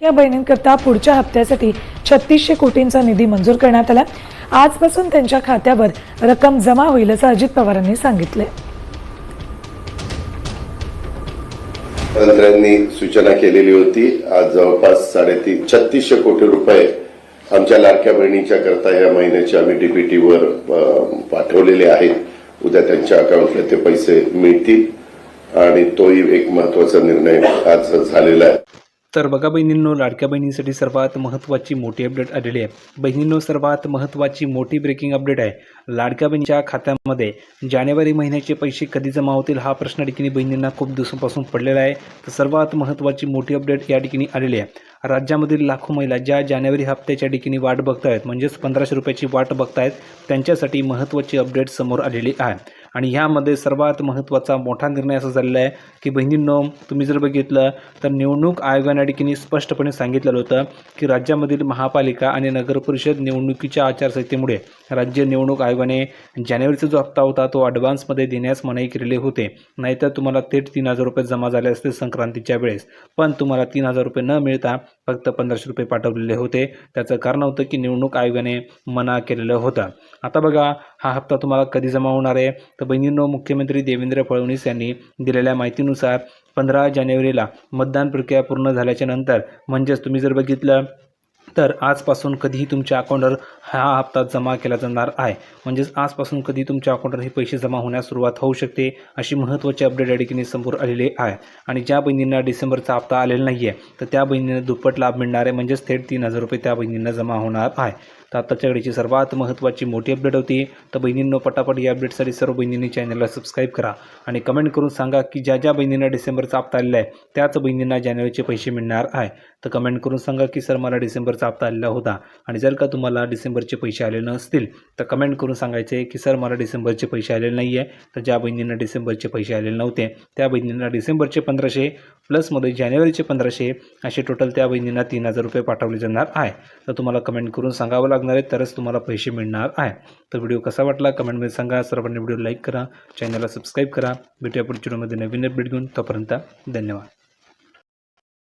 या बहिणींकरता पुढच्या हप्त्यासाठी 3600 कोटींचा निधी मंजूर करण्यात आला। आजपासून त्यांच्या खात्यावर रक्कम जमा होईल असं अजित पवारांनी सांगितले। मंत्र्यांनी सूचना केलेली होती। आज जवळपास 3600 कोटी रुपये आमच्या लाडक्या बहिणीच्या करता या महिन्याचे आम्ही डीबीटीवर पाठवलेले आहेत। उद्या त्यांच्या अकाउंटला ते पैसे मिळतील आणि तोही एक महत्त्वाचा निर्णय आज झालेला आहे। तर बघा बहिणींनो, लाडक्या बहिणींसाठी सर्वात महत्त्वाची मोठी अपडेट आलेली आहे। बहिणींनो, सर्वात महत्त्वाची मोठी ब्रेकिंग अपडेट आहे। लाडक्या बहिणीच्या खात्यामध्ये जानेवारी महिन्याचे पैसे कधी जमा होतील हा प्रश्न ठिकाणी बहिणींना खूप दिवसांपासून पडलेला आहे। तर सर्वात महत्त्वाची मोठी अपडेट या ठिकाणी आलेली आहे। राज्यामधील लाखो महिला ज्या जानेवारी हप्त्याच्या ठिकाणी वाट बघतायत, म्हणजेच 1500 रुपयाची वाट बघतायत, त्यांच्यासाठी महत्त्वाची अपडेट समोर आलेली आहे। आणि ह्यामध्ये सर्वात महत्त्वाचा मोठा निर्णय असा झालेला आहे की बहिणींनो, तुम्ही जर बघितलं तर निवडणूक आयोगाने ठिकाणी स्पष्टपणे सांगितलेलं होतं की राज्यामधील महापालिका आणि नगरपरिषद निवडणुकीच्या आचारसंहितेमुळे राज्य निवडणूक आयोगाने जानेवारीचा जो हप्ता होता तो ॲडव्हान्समध्ये देण्यास मनाई केलेली होते। नाहीतर तुम्हाला थेट 3000 रुपये जमा झाले असते संक्रांतीच्या वेळेस, पण तुम्हाला 3000 रुपये न मिळता फक्त 1500 रुपये पाठवलेले होते। त्याचं कारण होतं की निवडणूक आयोगाने मना केलेलं होतं। आता बघा हा हप्ता तुम्हाला कधी जमा होणार आहे। तर बहिणींनो, मुख्यमंत्री देवेंद्र फडणवीस यांनी दिलेल्या माहितीनुसार 15 जानेवारीला मतदान प्रक्रिया पूर्ण झाल्याच्या नंतर, म्हणजेच तुम्ही जर बघितलं तर आजपासून कधीही तुमच्या अकाउंटवर हा हप्ता जमा केला जाणार आहे। म्हणजेच आजपासून कधी तुमच्या अकाउंटवर हे पैसे जमा होण्यास सुरुवात होऊ शकते, अशी महत्त्वाची अपडेट या ठिकाणी समोर आलेली आहे। आणि ज्या बहिणींना डिसेंबरचा हप्ता आलेला नाही आहे तर त्या बहिणींना दुप्पट लाभ मिळणार आहे, म्हणजेच थेट 3000 रुपये त्या बहिणींना जमा होणार आहे। तर आताच्या घडीची सर्वात महत्त्वाची मोठी अपडेट होती। तर बहिणींनो, पटापट या अपडेटसाठी सर्व बहिणींनी चॅनलला सबस्क्राईब करा आणि कमेंट करून सांगा की ज्या ज्या बहिणींना डिसेंबरचा हप्ता आलेला आहे त्याच बहिणींना जानेवारीचे पैसे मिळणार आहे। तर कमेंट करून सांगा की सर मला डिसेंबरचा हप्ता आलेला होता। आणि जर का तुम्हाला डिसेंबरचे पैसे आले नसतील तर कमेंट करून सांगायचे की सर मला डिसेंबरचे पैसे आलेले नाही आहे। तर ज्या बहिणींना डिसेंबरचे पैसे आलेले नव्हते त्या बहिणींना डिसेंबरचे 1500 प्लसमध्ये जानेवारीचे 1500 असे टोटल त्या बहिणींना 3000 रुपये पाठवले जाणार आहे। तर तुम्हाला कमेंट करून सांगावं लागणार आहे, तरच तुम्हाला पैसे मिळणार आहे। तर व्हिडिओ कसा वाटला कमेंटमध्ये सांगा। सर्वांनी व्हिडिओ लाईक करा, चॅनलला सबस्क्राईब करा। भेटूया पुढच्या व्हिडिओमध्ये नवीन अपडेट घेऊन। तोपर्यंत धन्यवाद।